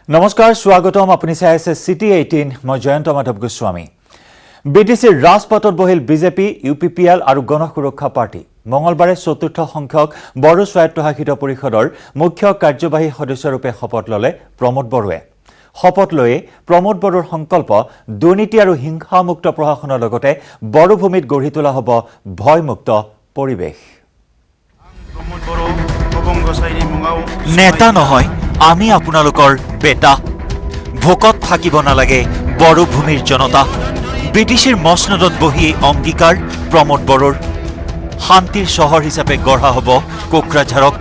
নমস্কাৰ স্বাগতম আপুনি চাই আছে সিটি 18 মই জয়ন্ত মাধৱ গোস্বামী বিটিসিৰ ৰাজপথত বহিল বিজেপি ইউপিপিএল আৰু গণ সুৰক্ষা পাৰ্টি মঙলবাৰে চতুৰ্থ সংখ্যক বড়ো স্বায়ত্তশাসিত পৰিষদৰ মুখ্য কাৰ্যবাহী সদস্যৰূপে শপত ললে প্ৰমোদ বড়োৱে শপত লৈ প্ৰমোদ বড়োৰ সংকল্প দুৰ্নীতি আৰু হিংসামুক্ত প্ৰশাসনৰ লগতে বড়ো ভূমিত গঢ়ি তোলা হ'ব ভয়মুক্ত পৰিৱেশ নেতা নহয় আমি আপোনালোকৰ বেটা ভোকত থাকিব নালাগে বড়ো ভূমিৰ জনতা বিটিসিৰ মসনদত বহি অংগীকাৰ প্ৰমোদ বড়োৰ শান্তিৰ চহৰ হিচাপে গঢ়া হ'ব কোকৰাঝাৰক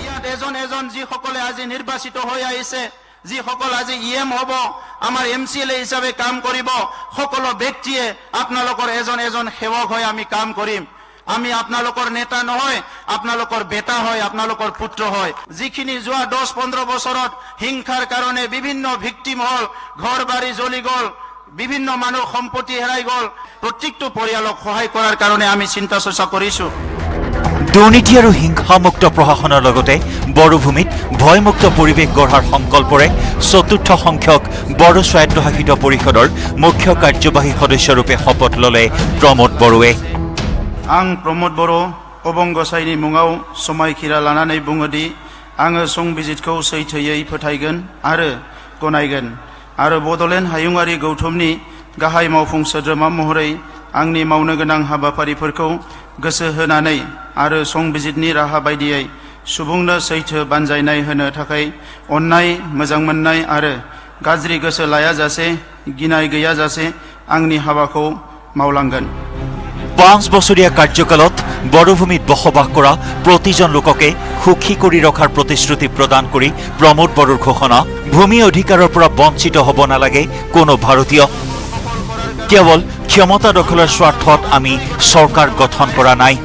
ইয়াত এজন যিসকলে আজি নিৰ্বাচিত হৈ আহিছে যিসকল আজি ইএম হ'ব আমাৰ এমচিএলএ হিচাপে কাম কৰিব সকলো ব্যক্তিয়ে আপোনালোকৰ এজন সেৱক হৈ আমি কাম কৰিম আমি আপোনালোকৰ নেতা নহয় আপোনালোকৰ বেটা হয় আপোনালোকৰ পুত্ৰ হয় যিখিনি যোৱা 10-15 বছৰত হিংসাৰ কাৰণে বিভিন্ন ভিক্টিম হল ঘৰ বাৰী জ্বলি গল বিভিন্ন মানুহ সম্পত্তি হেৰাই গল প্ৰত্যেকটো পৰিয়ালক সহায় কৰাৰ কাৰণে আমি চিন্তা চৰ্চা কৰিছো দুৰ্নীতি আৰু হিংসামুক্ত প্ৰশাসনৰ লগতে বড়ো ভূমিত ভয়মুক্ত পৰিৱেশ গঢ়াৰ সংকল্পৰে চতুৰ্থ সংখ্যক বড়ো স্বায়ত্তশাসিত পৰিষদৰ মুখ্য কাৰ্যবাহী সদস্যৰূপে শপত ললে প্ৰমোদ বড়োৱে आं प्रमोद बड़ो अबं गसाइनि मुङाव समायखिरा लानानै बुङोदि आङो संबिजितखौ सैथोयै फोथायगोन आरो गनायगोन आरो बडलेण्ड हायुङारि गौथुमनि गाहाय मावफुं सोद्रोमा महरै आंनि मावनो गोनां हाबाफारिफोरखौ गोसो होनानै आरो संबिजितनि राहा बायदियै सुबुंनो सैथो बानजायनाय होनो थाखाय अननाय मोजां मोननाय आरो गाज्रि गोसो लायाजासे गिनाय गैयाजासे आंनि हाबाखौ मावलांगोन 5 বছৰীয়া কাৰ্যকালত বড়োভূমিত বসবাস কৰা প্ৰতিজন লোককে সুখী কৰি ৰখাৰ প্ৰতিশ্ৰুতি প্ৰদান কৰি প্ৰমোদ বড়োৰ ঘোষণা ভূমি অধিকাৰৰ পৰা বঞ্চিত হ'ব নালাগে কোনো ভাৰতীয় কেৱল ক্ষমতা দখলৰ স্বাৰ্থত আমি চৰকাৰ গঠন কৰা নাই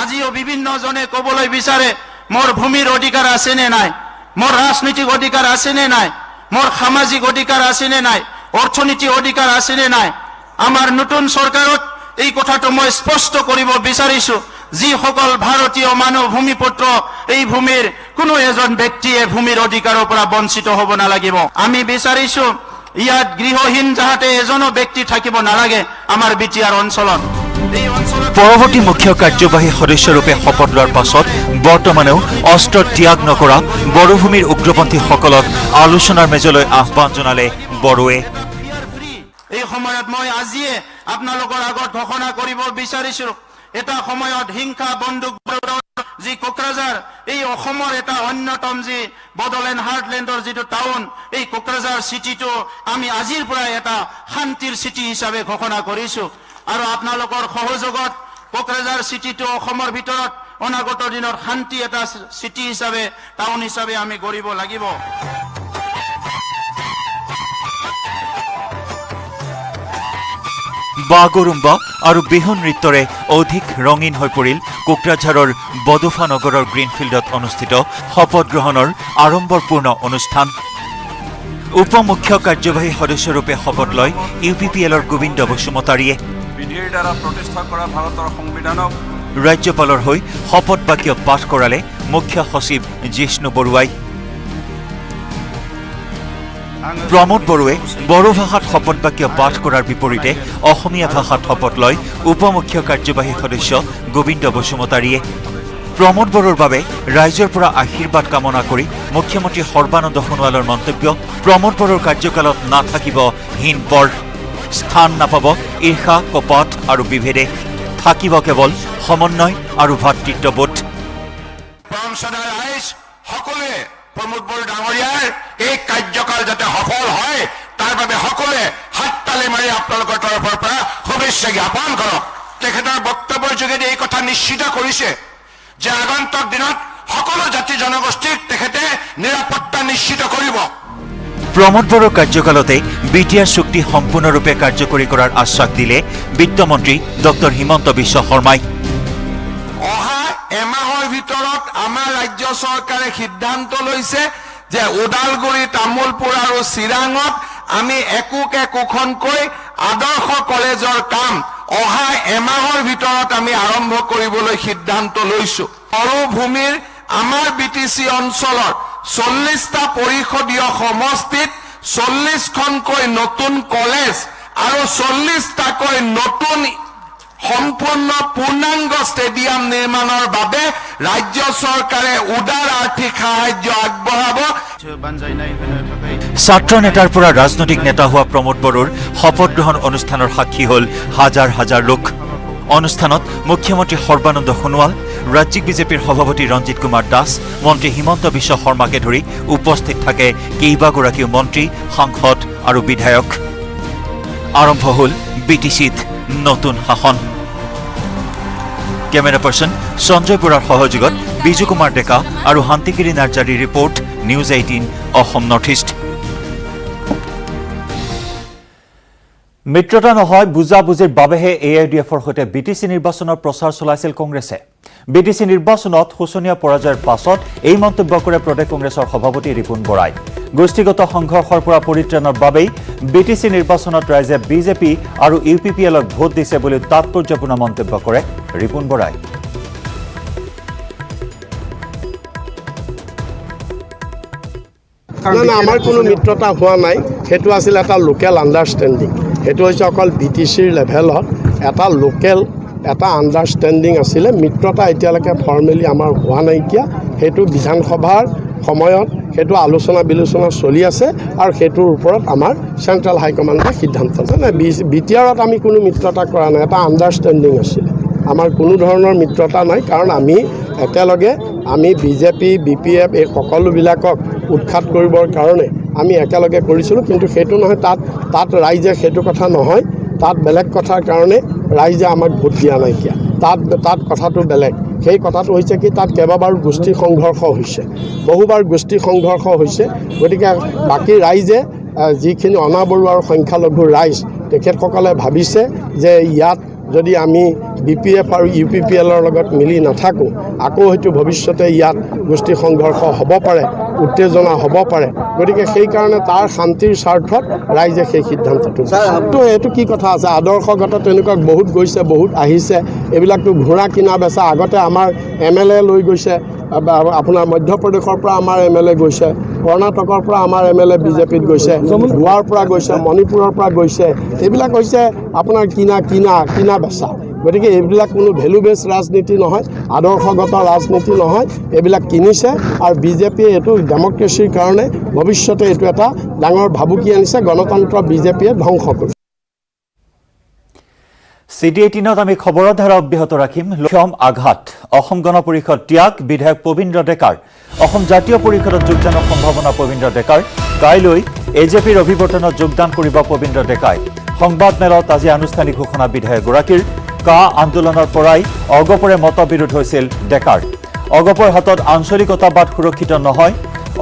আজিও বিভিন্ন জনে ক'বলৈ বিচাৰে মোৰ ভূমিৰ অধিকাৰ আছে নে নাই मोर राजनीतिक अधिकार आछे ने नाय मोर सामाजिक अधिकार आछे ने नाय अर्थनीतिक अधिकार आछे ने नाय आमार नतुन सरकारत এই কথাটো মই স্পষ্ট কৰিব বিচাৰিছো যি সকল ভাৰতীয় মানুহ ভূমিপুত্ৰ এই ভূমিৰ কোনো এজন ব্যক্তিয়ে ভূমিৰ অধিকাৰৰ পৰা বঞ্চিত হ'ব নালাগিব আমি বিচাৰিছো ইয়াত গৃহহীন যাতে এজনো ব্যক্তি থাকিব নালাগে আমাৰ বিটিআৰ অঞ্চলত পৰৱৰ্তী মুখ্য কাৰ্যবাহী সদস্যৰূপে শপত লোৱাৰ পাছত বৰ্তমানেও অস্ত্ৰ ত্যাগ নকৰা বড়োভূমিৰ উগ্ৰপন্থীসকলক আলোচনাৰ মেজলৈ আহ্বান জনালে বড়োৱে এই সময়ত মই আজিয়ে আপোনালোকৰ আগত ঘোষণা কৰিব বিচাৰিছো এটা সময়ত হিংসা বন্দুক যি কোকৰাঝাৰ এই অসমৰ এটা অন্যতম যি বডলেণ্ড হাৰ্টলেণ্ডৰ যিটো টাউন এই কোকৰাঝাৰ চিটিটো আমি আজিৰ পৰা এটা শান্তিৰ চিটি হিচাপে ঘোষণা কৰিছো আৰু আপোনালোকৰ সহযোগত কোকৰাঝাৰ চিটিটো অসমৰ ভিতৰত অনাগত দিনৰ শান্তি এটা চিটি হিচাপে টাউন হিচাপে আমি গঢ়িব লাগিব বাগৰুম্বা আৰু বিহু নৃত্যৰে অধিক ৰঙীন হৈ পৰিল কোকৰাঝাৰৰ বদুফা নগৰৰ গ্ৰীণফিল্ডত অনুষ্ঠিত শপত গ্ৰহণৰ আড়ম্বৰপূৰ্ণ অনুষ্ঠান উপমুখ্য কাৰ্যবাহী সদস্যৰূপে শপত লয় ইউপিপিএলৰ গোবিন্দ বসুমতাৰীয়ে বিধিৰ দ্বাৰা প্ৰতিষ্ঠা কৰা ভাৰতৰ সংবিধানক ৰাজ্যপালৰ হৈ শপত বাক্য পাঠ কৰালে মুখ্য সচিব জিষ্ণু বৰুৱাই প্ৰমোদ বড়োৱে বড়ো ভাষাত শপত বাক্য পাঠ কৰাৰ বিপৰীতে অসমীয়া ভাষাত শপত লয় উপমুখ্য কাৰ্যবাহী সদস্য গোবিন্দ বসুমতাৰীয়ে প্ৰমোদ বড়োৰ বাবে ৰাইজৰ পৰা আশীৰ্বাদ কামনা কৰি মুখ্যমন্ত্ৰী সৰ্বানন্দ সোণোৱালৰ মন্তব্য প্ৰমোদ বড়োৰ কাৰ্যকালত নাথাকিব হীন পৰ স্থান নাপাব ঈৰ্ষা কপট আৰু বিভেদে থাকিব কেৱল সমন্বয় আৰু ভাতৃত্ববোধ সকলোৱে প্ৰমোদ বড়ো ডাঙৰীয়াৰ এই কাৰ্যকাল যাতে সফল হয় তাৰ বাবে সকলোৱে হাত তালি মাৰি আপোনালোকৰ তৰফৰ পৰা শুভেচ্ছা জ্ঞাপন কৰক তেখেতৰ বক্তব্যৰ যোগেদি এই কথা নিশ্চিত কৰিছে যে আগন্তুক দিনত সকলো জাতি জনগোষ্ঠীক তেখেতে নিৰাপত্তা নিশ্চিত কৰিব প্ৰমোদ বড়োৰ কাৰ্যকালতে বিটিআৰ চুক্তি সম্পূৰ্ণৰূপে কাৰ্যকৰী কৰাৰ আশ্বাস দিলে বিত্তমন্ত্ৰী ডক্টৰ হিমন্ত বিশ্ব শৰ্মাই অহা এমাহৰ ভিতৰত আমাৰ ৰাজ্য চৰকাৰে সিদ্ধান্ত লৈছে যে ওদালগুৰি তামুলপুৰ আৰু চিৰাঙত আমি একোখনকৈ আদৰ্শ কলেজৰ কাম অহা এমাহৰ ভিতৰত আমি আৰম্ভ কৰিবলৈ সিদ্ধান্ত লৈছো মৰুভূমিৰ আমাৰ বিটিসি অঞ্চলৰ 40টা পৰিষদীয় সমষ্টিত 40খনকৈ নতুন কলেজ আৰু 40টাকৈ নতুন সম্পূৰ্ণ পূৰ্ণাংগ ষ্টেডিয়াম নিৰ্মাণৰ বাবে ৰাজ্য চৰকাৰে উদাৰ আৰ্থিক সাহায্য আগবঢ়াব बानजायनाय होनो थाखाय ছাত্ৰ নেতাৰ পৰা ৰাজনৈতিক নেতা হোৱা প্ৰমোদ বড়োৰ শপত গ্ৰহণ অনুষ্ঠানৰ সাক্ষী হ'ল হাজাৰ হাজাৰ লোক অনুষ্ঠানত মুখ্যমন্ত্ৰী সৰ্বানন্দ সোণোৱাল ৰাজ্যিক বিজেপিৰ সভাপতি ৰঞ্জিত কুমাৰ দাস মন্ত্ৰী হিমন্ত বিশ্ব শৰ্মাকে ধৰি উপস্থিত থাকে কেইবাগৰাকীও মন্ত্ৰী সাংসদ আৰু বিধায়ক আৰম্ভ হ'ল বিটিচিত নতুন শাসন কেমেৰা পাৰ্চন সঞ্জয় বৰাৰ সহযোগত বিজু কুমাৰ ডেকা আৰু শান্তিগিৰি নাৰ্জাৰীৰ report News 18 Assam North East মিত্ৰতা নহয় বুজাবুজিৰ বাবেহে এআইডিএফৰ সৈতে বিটিচি নিৰ্বাচনৰ প্ৰচাৰ চলাইছিল কংগ্ৰেছে বিটিচি নিৰ্বাচনত শোচনীয় পৰাজয়ৰ পাছত এই মন্তব্য কৰে প্ৰদেশ কংগ্ৰেছৰ সভাপতি ৰিপুণ বৰাই গোষ্ঠীগত সংঘৰ্ষৰ পৰা পৰিত্ৰাণৰ বাবেই বিটিচি নিৰ্বাচনত ৰাইজে বিজেপি আৰু ইউপিপিএলক ভোট দিছে বুলি তাৎপৰ্যপূৰ্ণ মন্তব্য কৰে ৰিপুণ বৰাই না আমাৰ কোনো মিত্ৰতা হোৱা নাই সেইটো আছিল এটা লোকেল আণ্ডাৰষ্টেণ্ডিং সেইটো হৈছে অকল বিটিচিৰ লেভেলত এটা লোকেল এটা আণ্ডাৰষ্টেণ্ডিং আছিলে মিত্ৰতা এতিয়ালৈকে ফৰ্মেলি আমাৰ হোৱা নাইকিয়া সেইটো বিধানসভাৰ সময়ত সেইটো আলোচনা বিলোচনা চলি আছে আৰু সেইটোৰ ওপৰত আমাৰ চেণ্ট্ৰেল হাইকমাণ্ডে সিদ্ধান্ত লৈছে বিটিআৰত আমি কোনো মিত্ৰতা কৰা নাই এটা আণ্ডাৰষ্টেণ্ডিং আছিলে আমাৰ কোনো ধৰণৰ মিত্ৰতা নাই কাৰণ আমি একেলগে আমি বিজেপি বিপিএফ এই সকলোবিলাকক উৎখাত কৰিবৰ কাৰণে আমি একেলগে কৰিছিলোঁ কিন্তু সেইটো নহয় তাত ৰাইজে সেইটো কথা নহয় তাত বেলেগ কথাৰ কাৰণে ৰাইজে আমাক ভোট দিয়া নাইকিয়া তাত কথাটো বেলেগ সেই কথাটো হৈছে কি তাত কেইবাবাৰো গোষ্ঠী সংঘৰ্ষ হৈছে বহুবাৰ গোষ্ঠী সংঘৰ্ষ হৈছে গতিকে বাকী ৰাইজে যিখিনি অনাবৰুৱা আৰু সংখ্যালঘু ৰাইজ তেখেতসকলে ভাবিছে যে ইয়াত যদি আমি বিপিএফ আৰু ইউপিপিএলৰ লগত মিলি নাথাকোঁ আকৌ হয়তো ভৱিষ্যতে ইয়াত গোষ্ঠী সংঘৰ্ষ হ'ব পাৰে উত্তেজনা হ'ব পাৰে গতিকে সেইকাৰণে তাৰ শান্তিৰ স্বাৰ্থত ৰাইজে সেই সিদ্ধান্তটো এইটো কি কথা আছে আদৰ্শগত তেনেকুৱা বহুত গৈছে বহুত আহিছে এইবিলাকতো ঘোঁৰা কিনা বেচা আগতে আমাৰ MLA লৈ গৈছে আপোনাৰ মধ্যপ্ৰদেশৰ পৰা আমাৰ MLA গৈছে কৰ্ণাটকৰ পৰা আমাৰ MLA বিজেপিত গৈছে গোৱাৰ পৰা গৈছে মণিপুৰৰ পৰা গৈছে এইবিলাক হৈছে আপোনাৰ কিনা বেচা গতিকে এইবিলাক কোনো ভেলু বেছ ৰাজনীতি নহয় আদৰ্শগত ৰাজনীতি নহয় এইবিলাক কিনিছে আৰু বিজেপিয়ে এইটো ডেমক্ৰেচিৰ কাৰণে ভৱিষ্যতে এইটো এটা ডাঙৰ ভাবুকি আনিছে গণতন্ত্ৰ বিজেপিয়ে ধ্বংস কৰিছে CD18ত আমি খবৰৰ ধাৰা অব্যাহত ৰাখিম লক্ষম আঘাত অসম গণ পৰিষদ ত্যাগ বিধায়ক পবিন্দ্ৰ ডেকাৰ অসম জাতীয় পৰিষদত যোগদানৰ সম্ভাৱনা পবিন্দ্ৰ ডেকাৰ কাইলৈ এজেপিৰ অভিৱৰ্তনত যোগদান কৰিব পবিন্দ্ৰ ডেকাই সংবাদ মেলত আজি আনুষ্ঠানিক ঘোষণা বিধায়কগৰাকীৰ কা আন্দোলনৰ পৰাই অগপৰে মতবিৰোধ হৈছিল ডেকাৰ অগপৰ হাতত আঞ্চলিকতাবাদ সুৰক্ষিত নহয়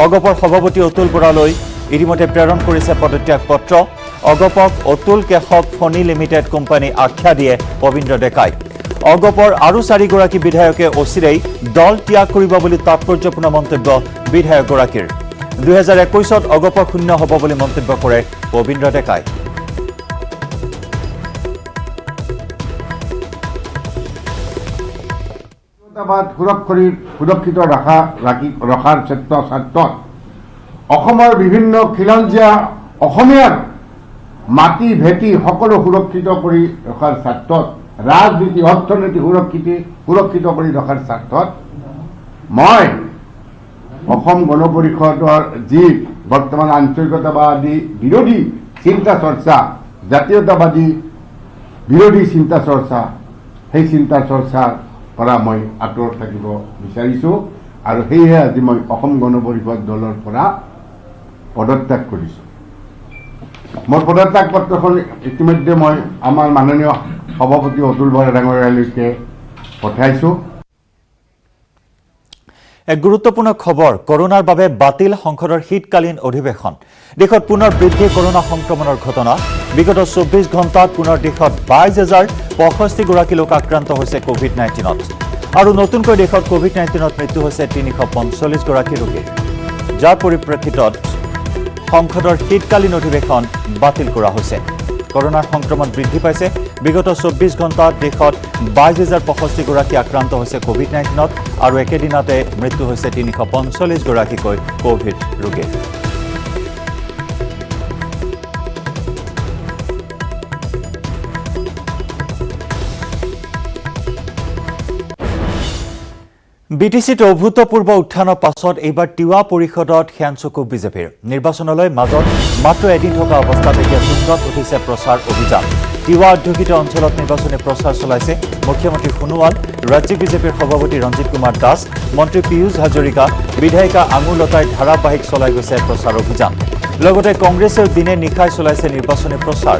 অগপৰ সভাপতি অতুল বৰালৈ ইতিমধ্যে প্ৰেৰণ কৰিছে পদত্যাগ পত্ৰ অগপক অতুল কেশৱ ফণি লিমিটেড কোম্পানী আখ্যা দিয়ে পবিন্দ্ৰ ডেকাই অগপৰ আৰু 4গৰাকী বিধায়কে অচিৰেই দল ত্যাগ কৰিব বুলি তাৎপৰ্যপূৰ্ণ মন্তব্য বিধায়কগৰাকীৰ 2021ত অগপৰ শূন্য হ'ব বুলি মন্তব্য কৰে পবিন্দ্ৰ ডেকাই সুৰক্ষিত ৰখাৰ স্বাৰ্থত অসমৰ বিভিন্ন খিলঞ্জীয়া অসমীয়াৰ মাটি ভেটি সকলো সুৰক্ষিত কৰি ৰখাৰ স্বাৰ্থত ৰাজনীতি অৰ্থনীতি সুৰক্ষিত কৰি ৰখাৰ স্বাৰ্থত মই অসম গণ পৰিষদৰ যি বৰ্তমান আঞ্চলিকতাবাদী বিৰোধী চিন্তা চৰ্চা জাতীয়তাবাদী বিৰোধী চিন্তা চৰ্চা সেই চিন্তা চৰ্চাৰ পৰা মই আঁতৰত থাকিব বিচাৰিছোঁ আৰু সেয়েহে আজি মই অসম গণ পৰিষদ দলৰ পৰা পদত্যাগ কৰিছোঁ মোৰ পদত্যাগ পত্ৰখন ইতিমধ্যে মই আমাৰ মাননীয় সভাপতি অতুল বৰা ডাঙৰীয়ালৈকে পঠাইছোঁ এক গুৰুত্বপূৰ্ণ খবৰ কৰোনাৰ বাবে বাতিল সংসদৰ শীতকালীন অধিৱেশন দেশত পুনৰ বৃদ্ধি কৰোনা সংক্ৰমণৰ ঘটনা বিগত 24 ঘণ্টাত পুনৰ দেশত 22,065 লোক আক্ৰান্ত হৈছে কোভিড-19ত আৰু নতুনকৈ দেশত কোভিড-19ত মৃত্যু হৈছে 345 ৰোগীৰ যাৰ পৰিপ্ৰেক্ষিতত সংসদৰ শীতকালীন অধিৱেশন বাতিল কৰা হৈছে কৰোনাৰ সংক্ৰমণ বৃদ্ধি পাইছে বিগত 24 ঘণ্টাত দেশত 22,065 আক্ৰান্ত হৈছে কোভিড-19ত আৰু একেদিনতে মৃত্যু হৈছে 345 গৰাকীকৈ কোভিড ৰোগীৰ। বিটিচিত অভূতপূৰ্ব উত্থানৰ পাছত এইবাৰ তিৱা পৰিষদত সেয়ানচকু বিজেপিৰ নিৰ্বাচনলৈ মাজত মাত্ৰ এদিন থকা অৱস্থাত এতিয়া তুংগত উঠিছে প্ৰচাৰ অভিযান। তিৱা অধ্যুষিত অঞ্চলত নিৰ্বাচনী প্ৰচাৰ চলাইছে মুখ্যমন্ত্ৰী সোণোৱাল, ৰাজ্যিক বিজেপিৰ সভাপতি ৰঞ্জিত কুমাৰ দাস, মন্ত্ৰী পীয়ুষ হাজৰিকা, বিধায়িকা আঙুলতাই ধাৰাবাহিক চলাই গৈছে প্ৰচাৰ অভিযান। লগতে কংগ্ৰেছেও দিনে নিশাই চলাইছে নিৰ্বাচনী প্ৰচাৰ।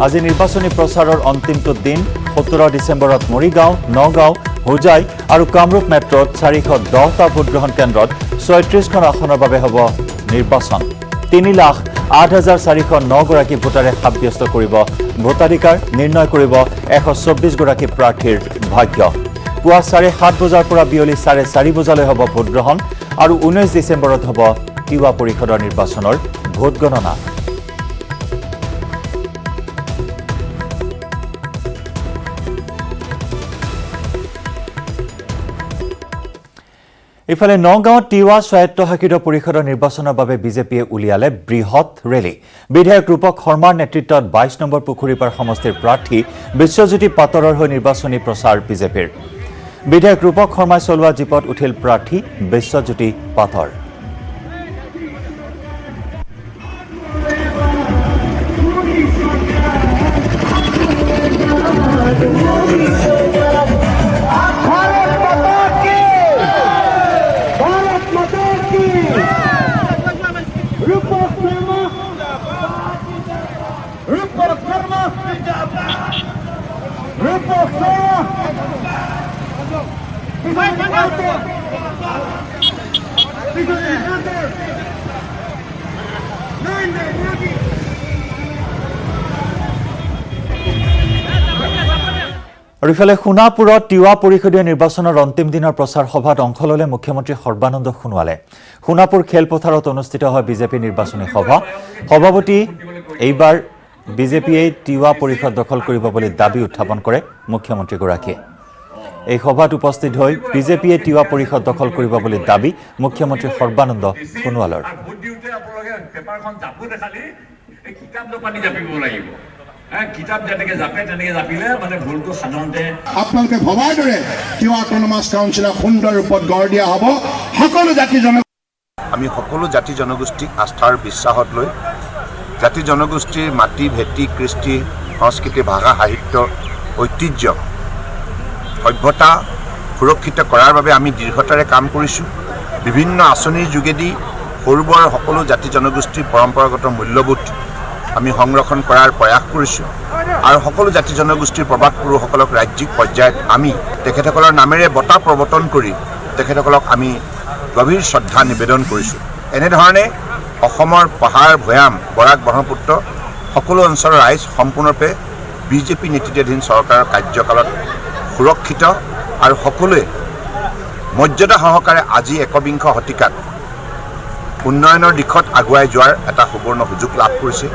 আজি নিৰ্বাচনী প্ৰচাৰৰ অন্তিমটো দিন 17 ডিচেম্বৰত মৰিগাঁও, নগাঁও, হোজাই আৰু কামৰূপ মেট্ৰত 410টা ভোটগ্ৰহণ কেন্দ্ৰত 36খন আসনৰ বাবে হ'ব নিৰ্বাচন। 3,08,409 গৰাকী ভোটাৰে সাব্যস্ত কৰিব ভোটাধিকাৰ, নিৰ্ণয় কৰিব 124 গৰাকী প্ৰাৰ্থীৰ ভাগ্য। পুৱা 7:30 বজাৰ পৰা বিয়লি 4:30 বজালৈ হ'ব ভোটগ্ৰহণ আৰু 19 ডিচেম্বৰত হ'ব তিৱা পৰিষদৰ নিৰ্বাচনৰ ভোট গণনা। ইফালে নগাঁৱত তিৱা স্বায়ত্তশাসিত পৰিষদৰ নিৰ্বাচনৰ বাবে বিজেপিয়ে উলিয়ালে বৃহৎ ৰেলী। বিধায়ক ৰূপক শৰ্মাৰ নেতৃত্বত 22 নম্বৰ পুখুৰীপাৰ সমষ্টিৰ প্ৰাৰ্থী বিশ্বজ্যোতি পাটৰৰ হৈ নিৰ্বাচনী প্ৰচাৰ বিজেপিৰ। বিধায়ক ৰূপক শৰ্মাই চলোৱা জীপত উঠিল প্ৰাৰ্থী বিশ্বজ্যোতি পাটৰ। আৰু ইফালে সোণাপুৰত তিৱা পৰিষদীয় নিৰ্বাচনৰ অন্তিম দিনৰ প্ৰচাৰ সভাত অংশ ল'লে মুখ্যমন্ত্ৰী সৰ্বানন্দ সোণোৱালে। সোণাপুৰ খেলপথাৰত অনুষ্ঠিত হয় বিজেপি নিৰ্বাচনী সভা। সভাপতি এইবাৰ বিজেপিয়ে তিৱা পৰিষদ দখল কৰিব বুলি দাবী উত্থাপন কৰে মুখ্যমন্ত্ৰীগৰাকীয়ে। এই সভাত উপস্থিত হৈ বিজেপিয়ে তিৱা পৰিষদ দখল কৰিব বুলি দাবী মুখ্যমন্ত্ৰী সৰ্বানন্দ সোণোৱালৰ। কিতাপ যেনেকে জাপে তেনেকে জাপিলে মানে ভুলটো সাধাৰণতে আপোনালোকে ভবাৰ দৰে তিৱা অট'নমাছ কাউন্সিলক সুন্দৰ ৰূপত গঢ় দিয়া হ'ব। সকলো জাতি আমি সকলো জাতি জনগোষ্ঠীক আস্থাৰ বিশ্বাসত লৈ জাতি জনগোষ্ঠীৰ মাটি ভেটি কৃষ্টি সংস্কৃতি ভাষা সাহিত্য ঐতিহ্য সভ্যতা সুৰক্ষিত কৰাৰ বাবে আমি দীৰ্ঘতাৰে কাম কৰিছোঁ। বিভিন্ন আঁচনিৰ যোগেদি সৰু বৰ সকলো জাতি জনগোষ্ঠীৰ পৰম্পৰাগত মূল্যবোধ আমি সংৰক্ষণ কৰাৰ প্ৰয়াস কৰিছোঁ আৰু সকলো জাতি জনগোষ্ঠীৰ প্ৰবাদ পুৰুষসকলক ৰাজ্যিক পৰ্যায়ত আমি তেখেতসকলৰ নামেৰে বঁটা প্ৰৱৰ্তন কৰি তেখেতসকলক আমি গভীৰ শ্ৰদ্ধা নিবেদন কৰিছোঁ। এনেধৰণে অসমৰ পাহাৰ ভৈয়াম বৰাক ব্ৰহ্মপুত্ৰ সকলো অঞ্চলৰ ৰাইজ সম্পূৰ্ণৰূপে বিজেপি নেতৃত্বাধীন চৰকাৰৰ কাৰ্যকালত সুৰক্ষিত আৰু সকলোৱে মৰ্যাদা সহকাৰে আজি একবিংশ শতিকাত উন্নয়নৰ দিশত আগুৱাই যোৱাৰ এটা সুবৰ্ণ সুযোগ লাভ কৰিছে।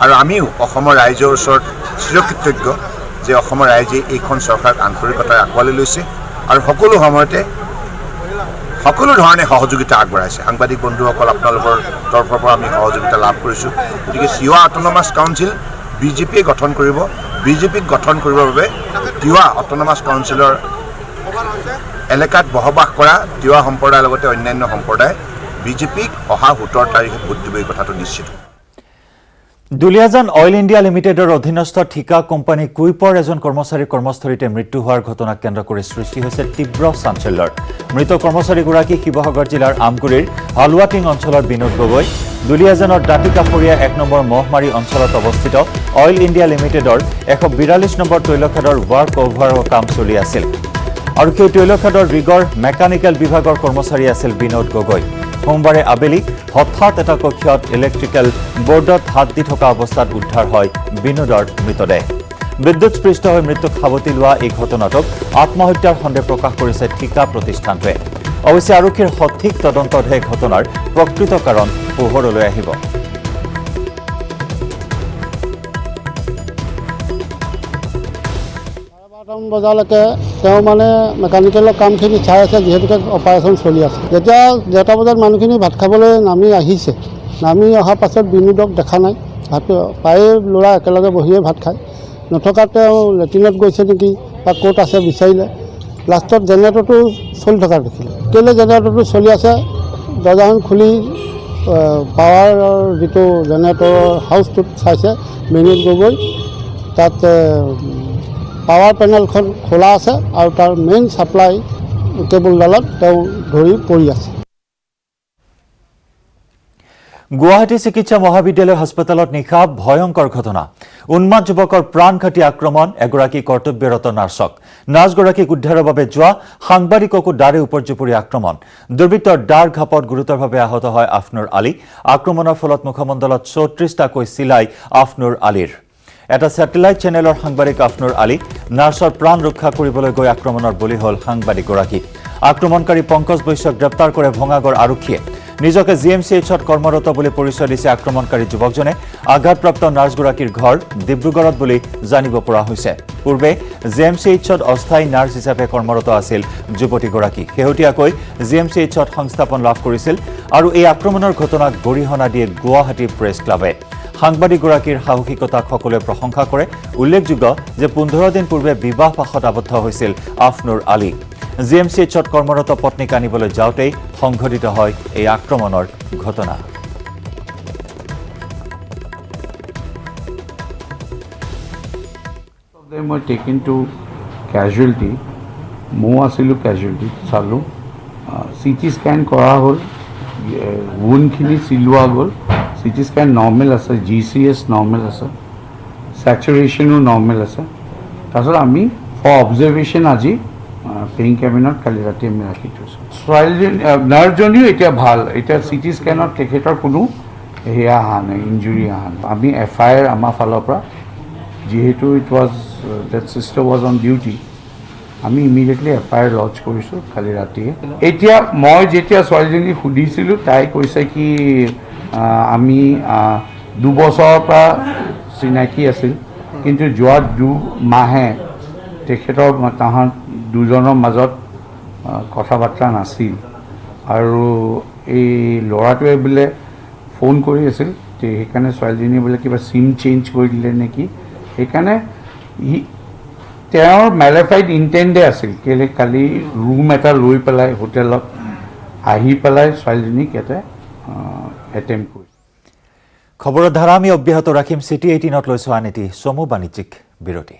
আৰু আমিও অসমৰ ৰাইজৰ ওচৰত চিৰকৃতজ্ঞ যে অসমৰ ৰাইজে এইখন চৰকাৰক আন্তৰিকতাৰে আঁকোৱালি লৈছে আৰু সকলো সময়তে সকলো ধৰণে সহযোগিতা আগবঢ়াইছে। সাংবাদিক বন্ধুসকল, আপোনালোকৰ তৰফৰ পৰা আমি সহযোগিতা লাভ কৰিছোঁ। গতিকে তিৱা অট'নমাছ কাউন্সিল বিজেপিয়ে গঠন কৰিব। বিজেপিক গঠন কৰিবৰ বাবে তিৱা অট'নমাছ কাউন্সিলৰ এলেকাত বসবাস কৰা তিৱা সম্প্ৰদায়ৰ লগতে অন্যান্য সম্প্ৰদায় বিজেপিক অহা 17 তাৰিখে ভোট দিব, এই কথাটো নিশ্চিত। দুলিয়াজান অইল ইণ্ডিয়া লিমিটেডৰ অধীনস্থ ঠিকা কোম্পানী কুইপৰ এজন কৰ্মচাৰীৰ কৰ্মস্থলীতে মৃত্যু হোৱাৰ ঘটনাক কেন্দ্ৰ কৰি সৃষ্টি হৈছে তীব্ৰ চাঞ্চল্যৰ। মৃত কৰ্মচাৰীগৰাকী শিৱসাগৰ জিলাৰ আমগুৰিৰ হালুৱাটিং অঞ্চলৰ বিনোদ গগৈ। দুলিয়াজানৰ দাঁতিকাষৰীয়া 1 নম্বৰ মহমাৰী অঞ্চলত অৱস্থিত অইল ইণ্ডিয়া লিমিটেডৰ 142 নম্বৰ তৈলখাদৰ ৱাৰ্ক অভাৰৰ কাম চলি আছিল আৰু সেই তৈলখাদৰ ৰিগৰ মেকানিকেল বিভাগৰ কৰ্মচাৰী আছিল বিনোদ গগৈ। সোমবাৰে আবেলি হঠাৎ এটা কক্ষত ইলেক্ট্ৰিকেল বোৰ্ডত হাত দি থকা অৱস্থাত উদ্ধাৰ হয় বিনোদৰ মৃতদেহ। বিদ্যুৎস্পৃষ্ট হৈ মৃত্যুক সাৱটি লোৱা এই ঘটনাটোক আত্মহত্যাৰ সন্দেহ প্ৰকাশ কৰিছে ঠিকা প্ৰতিষ্ঠানটোৱে। অৱশ্যে আৰক্ষীৰ সঠিক তদন্ততহে ঘটনাৰ প্ৰকৃত কাৰণ পোহৰলৈ আহিব। 12টা বজালৈকে তেওঁ মানে মেকানিকেলৰ কামখিনি চাই আছে, যিহেতুকে অপাৰেশ্যন চলি আছে। যেতিয়া 1টা বজাত মানুহখিনি ভাত খাবলৈ নামি আহিছে, নামি অহাৰ পাছত বিনোদক দেখা নাই। প্ৰায়ে ল'ৰা একেলগে বহিয়ে ভাত খায়। নথকাত তেওঁ লেট্ৰিনত গৈছে নেকি বা ক'ত আছে বিচাৰিলে। লাষ্টত জেনেৰেটৰটো চলি থকা দেখিলে। কেলৈ জেনেৰেটৰটো চলি আছে, দৰ্জাখন খুলি পাৱাৰৰ যিটো জেনেৰেটৰৰ হাউচটোত চাইছে বিনোদ গগৈ, তাত পাৱাৰ পেনেলখন খোলা আছে আৰু তাৰ মেইন ছাপ্লাই কেবুলডালত তেওঁ ধৰি পৰি আছে। গুৱাহাটী চিকিৎসা মহাবিদ্যালয় হাস্পতালত নিশা ভয়ংকৰ ঘটনা। উন্মাদ যুৱকৰ প্ৰাণঘাতী আক্ৰমণ এগৰাকী কৰ্তব্যৰত নাৰ্ছক। নাৰ্ছগৰাকীক উদ্ধাৰৰ বাবে যোৱা সাংবাদিককো দাৰে উপৰ্যুপৰি আক্ৰমণ। দুৰ্বৃত্তৰ দাৰ ঘাপত গুৰুতৰভাৱে আহত হয় আফনুৰ আলী। আক্ৰমণৰ ফলত মুখমণ্ডলত 34টাকৈ চিলাই আফনুৰ আলীৰ। এটা ছেটেলাইট চেনেলৰ সাংবাদিক আফনুৰ আলী। নাৰ্ছৰ প্ৰাণ ৰক্ষা কৰিবলৈ গৈ আক্ৰমণৰ বলি হ'ল সাংবাদিকগৰাকী। আক্ৰমণকাৰী পংকজ বৈশ্যক গ্ৰেপ্তাৰ কৰে ভঙাগড় আৰক্ষীয়ে। নিজকে GMCHত কৰ্মৰত বুলি পৰিচয় দিছে আক্ৰমণকাৰী যুৱকজনে। আঘাতপ্ৰাপ্ত নাৰ্ছগৰাকীৰ ঘৰ ডিব্ৰুগড়ত বুলি জানিব পৰা হৈছে। পূৰ্বে GMCHত অস্থায়ী নাৰ্ছ হিচাপে কৰ্মৰত আছিল যুৱতীগৰাকী। শেহতীয়াকৈ GMCHত সংস্থাপন লাভ কৰিছিল আৰু এই আক্ৰমণৰ ঘটনাক গৰিহণা দিয়ে গুৱাহাটী প্ৰেছ ক্লাবে। সাংবাদিকগৰাকীৰ সাহসিকতাক সকলোৱে প্ৰশংসা কৰে। উল্লেখযোগ্য যে 15 দিন পূৰ্বে বিবাহ পাশত আবদ্ধ হৈছিল আফনুৰ আলী। GMCHত কৰ্মৰত পত্নীক আনিবলৈ যাওঁতেই সংঘটিত হয় এই আক্ৰমণৰ ঘটনা। মই টেকেন টু কেজুৱেলিটি, মই আছিলোঁ কেজুৱেলিটিত, চালোঁ। CT স্কেন কৰা হ'ল, উণ্ডখিনি চিলোৱা গ'ল। CT স্কেন নৰ্মেল আছে, GCS নৰ্মেল আছে, ছেচুৰেশ্যনো নৰ্মেল আছে। তাৰপিছত আমি ফৰ অবজাৰ্ভেশ্যন আজি পেইং কেবিনত কালি ৰাতি আমি ৰাখি থৈছোঁ। ছোৱালীজনী নাৰ্ছজনীও এতিয়া ভাল। এতিয়া CT স্কেনত তেখেতৰ কোনো সেয়া অহা নাই, ইঞ্জুৰি অহা নাই। আমি FIR আমাৰ ফালৰ পৰা, যিহেতু it was that sister was on duty, আমি ইমিডিয়েটলি FIR লঞ্চ কৰিছোঁ কালি ৰাতিয়ে। এতিয়া মই যেতিয়া ছোৱালীজনীক সুধিছিলোঁ, তাই কৈছে কি আমি 2 বছৰৰ পৰা চিনাকি আছিল, কিন্তু যোৱা 2 মাহে তেখেতৰ তাহাঁত দুজনৰ মাজত কথা বাৰ্তা নাছিল। আৰু এই ল'ৰাটোৱে বোলে ফোন কৰি আছিল, সেইকাৰণে ছোৱালীজনীয়ে বোলে কিবা চিম চেঞ্জ কৰি দিলে নেকি। সেইকাৰণে তেওঁৰ মেলিফাইড ইণ্টেণ্ডে আছিল, কেলৈ কালি ৰুম এটা লৈ পেলাই হোটেলত আহি পেলাই ছোৱালীজনীক ইয়াতে এটেম্প কৰিছিল। খবৰৰ ধাৰা আমি অব্যাহত ৰাখিম। City 18ত লৈছোঁ আন এটি চমু বাণিজ্যিক বিৰতি।